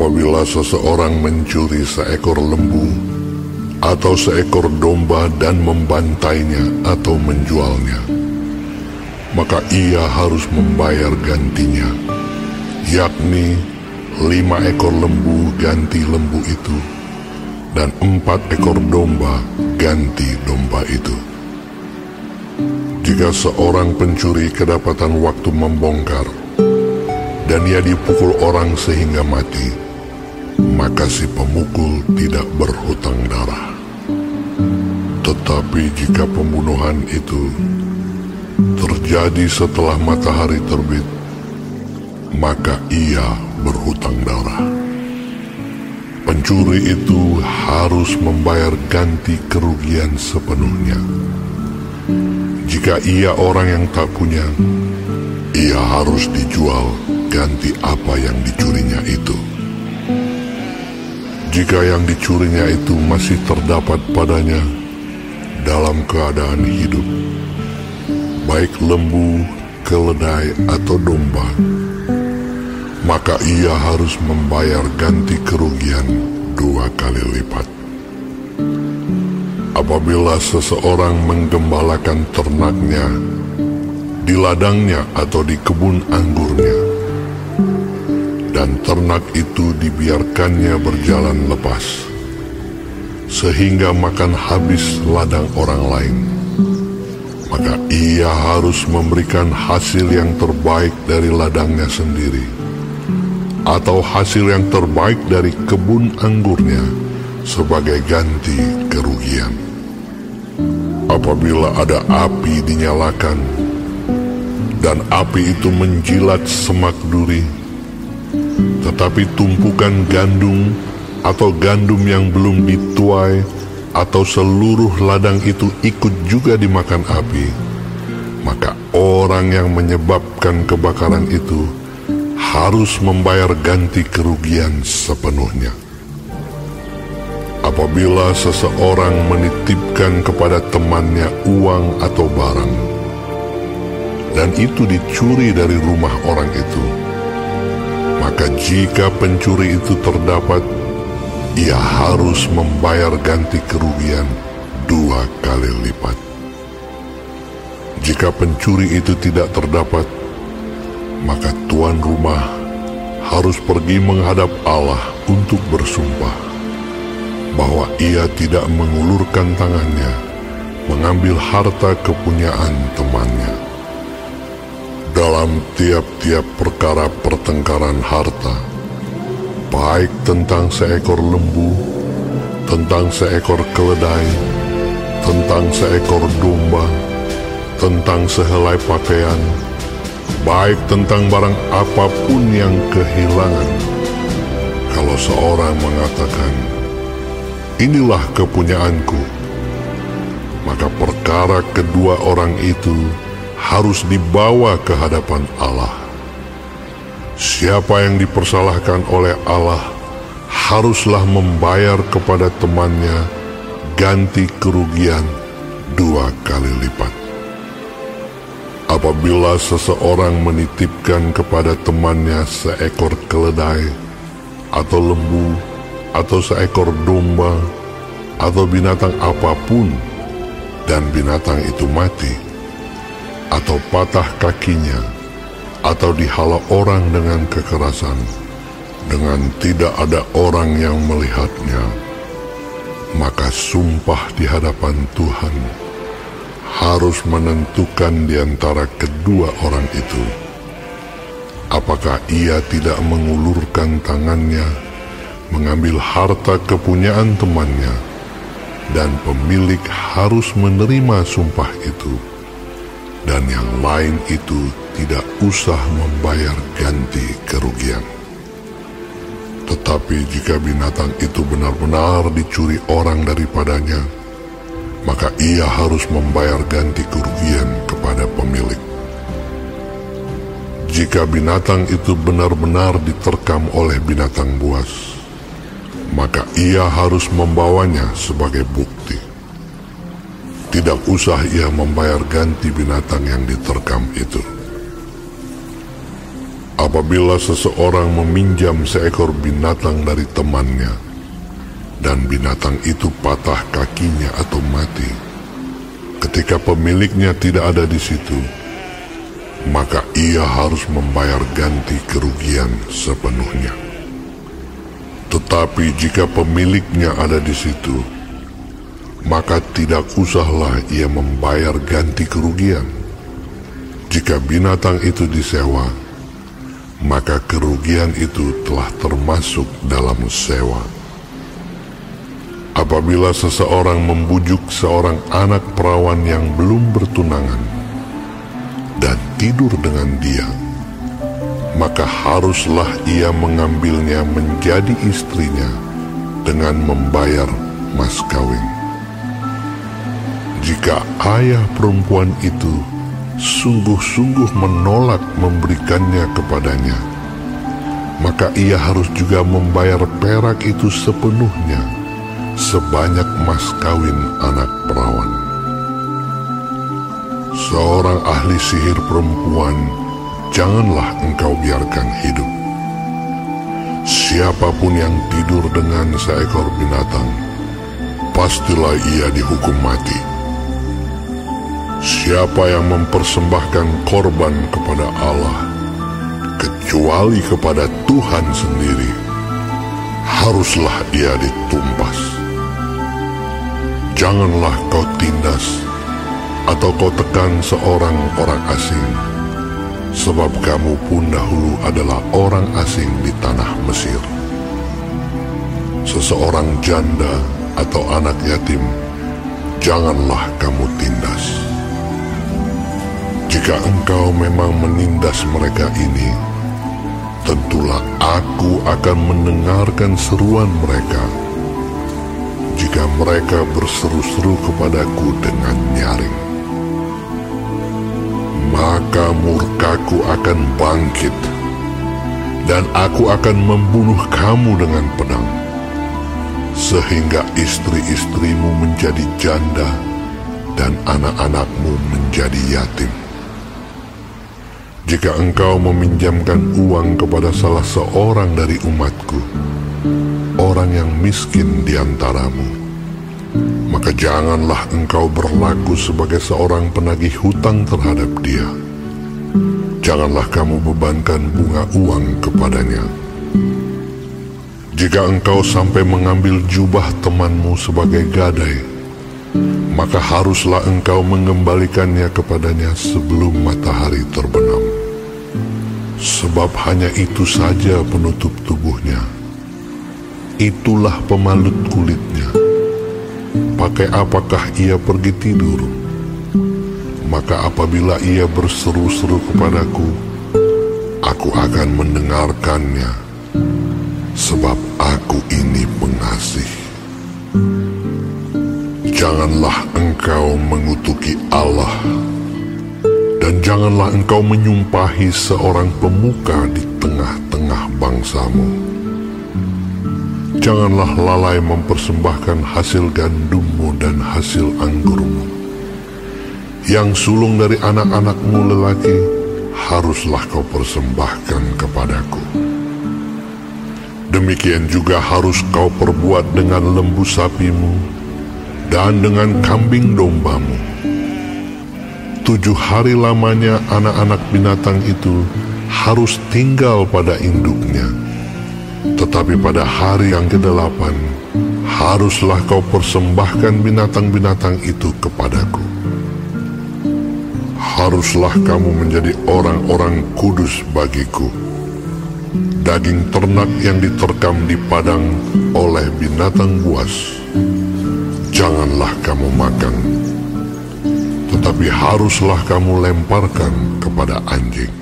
Apabila seseorang mencuri seekor lembu atau seekor domba dan membantainya atau menjualnya, maka ia harus membayar gantinya, yakni 5 ekor lembu ganti lembu itu, dan 4 ekor domba ganti domba itu. Jika seorang pencuri kedapatan waktu membongkar, dan ia dipukul orang sehingga mati, maka si pemukul tidak berhutang darah. Tetapi jika pembunuhan itu terjadi setelah matahari terbit, maka ia berhutang darah. Pencuri itu harus membayar ganti kerugian sepenuhnya. Jika ia orang yang tak punya, ia harus dijual ganti apa yang dicurinya itu. Jika yang dicurinya itu masih terdapat padanya dalam keadaan hidup, baik lembu, keledai, atau domba, maka ia harus membayar ganti kerugian 2 kali lipat. Apabila seseorang menggembalakan ternaknya di ladangnya atau di kebun anggurnya, dan ternak itu dibiarkannya berjalan lepas, sehingga makan habis ladang orang lain, maka ia harus memberikan hasil yang terbaik dari ladangnya sendiri, atau hasil yang terbaik dari kebun anggurnya sebagai ganti kerugian. Apabila ada api dinyalakan, dan api itu menjilat semak duri, tetapi tumpukan gandum atau gandum yang belum dituai atau seluruh ladang itu ikut juga dimakan api, maka orang yang menyebabkan kebakaran itu harus membayar ganti kerugian sepenuhnya. Apabila seseorang menitipkan kepada temannya uang atau barang, dan itu dicuri dari rumah orang itu, maka jika pencuri itu terdapat, ia harus membayar ganti kerugian 2 kali lipat. Jika pencuri itu tidak terdapat, maka tuan rumah harus pergi menghadap Allah untuk bersumpah bahwa ia tidak mengulurkan tangannya mengambil harta kepunyaan temannya. Dalam tiap-tiap perkara pertengkaran harta, baik tentang seekor lembu, tentang seekor keledai, tentang seekor domba, tentang sehelai pakaian, baik tentang barang apapun yang kehilangan, kalau seorang mengatakan, "Inilah kepunyaanku," maka perkara kedua orang itu harus dibawa ke hadapan Allah. Siapa yang dipersalahkan oleh Allah haruslah membayar kepada temannya ganti kerugian 2 kali lipat. Apabila seseorang menitipkan kepada temannya seekor keledai, atau lembu, atau seekor domba, atau binatang apapun, dan binatang itu mati, atau patah kakinya, atau dihala orang dengan kekerasan, dengan tidak ada orang yang melihatnya, maka sumpah di hadapan Tuhan harus menentukan di antara kedua orang itu, apakah ia tidak mengulurkan tangannya mengambil harta kepunyaan temannya, dan pemilik harus menerima sumpah itu, dan yang lain itu tidak usah membayar ganti kerugian. Tetapi jika binatang itu benar-benar dicuri orang daripadanya, maka ia harus membayar ganti kerugian kepada pemilik. Jika binatang itu benar-benar diterkam oleh binatang buas, maka ia harus membawanya sebagai bukti. Tidak usah ia membayar ganti binatang yang diterkam itu. Apabila seseorang meminjam seekor binatang dari temannya, dan binatang itu patah kakinya atau mati, ketika pemiliknya tidak ada di situ, maka ia harus membayar ganti kerugian sepenuhnya. Tetapi jika pemiliknya ada di situ, maka tidak usahlah ia membayar ganti kerugian. Jika binatang itu disewa, maka kerugian itu telah termasuk dalam sewa. Apabila seseorang membujuk seorang anak perawan yang belum bertunangan dan tidur dengan dia, maka haruslah ia mengambilnya menjadi istrinya dengan membayar mas kawin. Jika ayah perempuan itu sungguh-sungguh menolak memberikannya kepadanya, maka ia harus juga membayar perak itu sepenuhnya, sebanyak mas kawin anak perawan. Seorang ahli sihir perempuan janganlah engkau biarkan hidup. Siapapun yang tidur dengan seekor binatang, pastilah ia dihukum mati. Siapa yang mempersembahkan korban kepada Allah, kecuali kepada Tuhan sendiri, haruslah ia ditumpas. Janganlah kau tindas atau kau tekan seorang orang asing, sebab kamu pun dahulu adalah orang asing di tanah Mesir. Seseorang janda atau anak yatim, janganlah kamu tindas. Jika engkau memang menindas mereka ini, tentulah aku akan mendengarkan seruan mereka jika mereka berseru-seru kepadaku dengan nyaring. Maka murkaku akan bangkit, dan aku akan membunuh kamu dengan pedang, sehingga istri-istrimu menjadi janda dan anak-anakmu menjadi yatim. Jika engkau meminjamkan uang kepada salah seorang dari umatku, orang yang miskin di antaramu, maka janganlah engkau berlaku sebagai seorang penagih hutang terhadap dia. Janganlah kamu bebankan bunga uang kepadanya. Jika engkau sampai mengambil jubah temanmu sebagai gadai, maka haruslah engkau mengembalikannya kepadanya sebelum matahari terbenam. Sebab hanya itu saja penutup tubuhnya, itulah pemalut kulitnya. Pakai apakah ia pergi tidur? Maka apabila ia berseru-seru kepadaku, aku akan mendengarkannya, sebab aku ini pengasih. Janganlah engkau mengutuki Allah, dan janganlah engkau menyumpahi seorang pemuka di tengah-tengah bangsamu. Janganlah lalai mempersembahkan hasil gandummu dan hasil anggurmu. Yang sulung dari anak-anakmu lelaki haruslah kau persembahkan kepadaku. Demikian juga harus kau perbuat dengan lembu sapimu dan dengan kambing dombamu. 7 hari lamanya anak-anak binatang itu harus tinggal pada induknya. Tetapi pada hari yang ke-8 haruslah kau persembahkan binatang-binatang itu kepadaku. Haruslah kamu menjadi orang-orang kudus bagiku. Daging ternak yang diterkam di padang oleh binatang buas, janganlah kamu makan, tetapi haruslah kamu lemparkan kepada anjing.